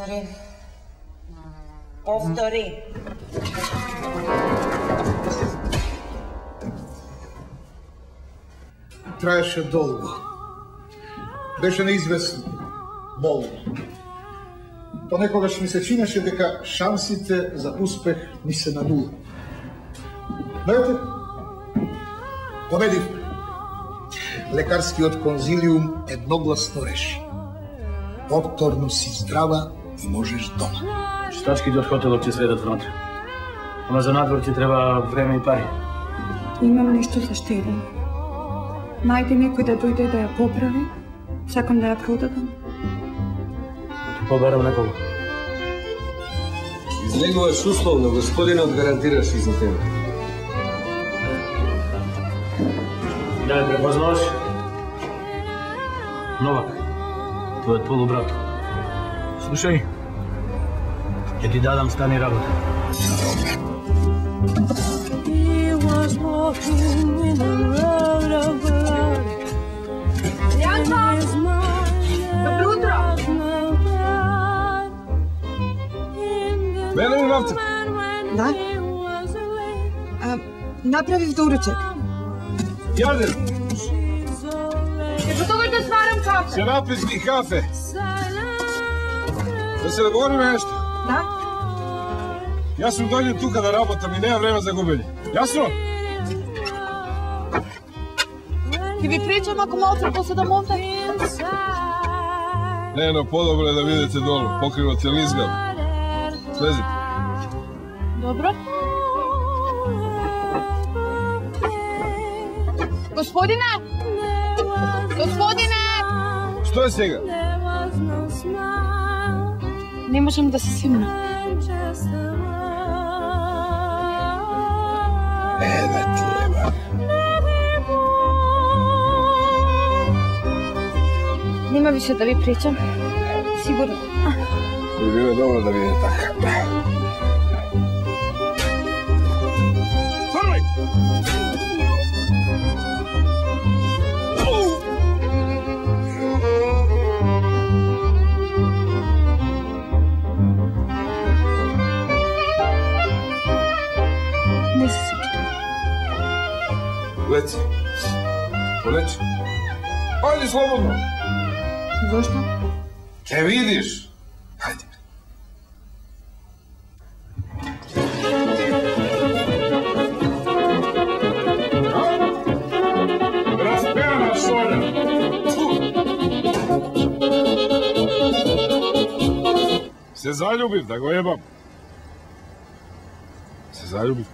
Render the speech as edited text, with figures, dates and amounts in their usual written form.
Повтори. Повтори. Траеше долго. Беше неизвестно. Болно. Понекогаш ми се чинеше дека шансите за успех ми се на нула. Но ете, победив. Лекарскиот конзилиум едногласно реши. Повторно си здрава и можеш дома. Читачките од хотелот ќе сведат внатре. Ама за надвор ти треба време и пари. Имам нешто за штедење. Најде некој да дојде да ја поправи. Сакам да ја продадам. Побарам некого. Излегуваш условно, господинот гарантираш и за тебе. Да ја препознаваш? Новак, твојот полубрат. Слушај, ќе ти дадам стан и работа. Добро утро! Мене ли вовце? Да? Направив доручек. Јадем! Ќе готовиш да сварам кафе? Се напишки кафе. Да се договориме нешто. Да? Јас сум дојден тука да работам и нема време за губење. Јасно? Ќе ви причам ако малце поседам овде. Не, но подобро е да видите долу. Покривот е лизгав. Слези. Добро. Господине! Господине! Што е сега? Не можам да се симна. Да ти ева. Нема више да ви причам. Сигурно. Би било добро да биде така. Фрлай! Не се сикирам. Леци. Полечи. Ајде слободно. Зошто? Ќе видиш. Хајде. Распеана шоља. Се заљубив, да го ебам. Се заљубив.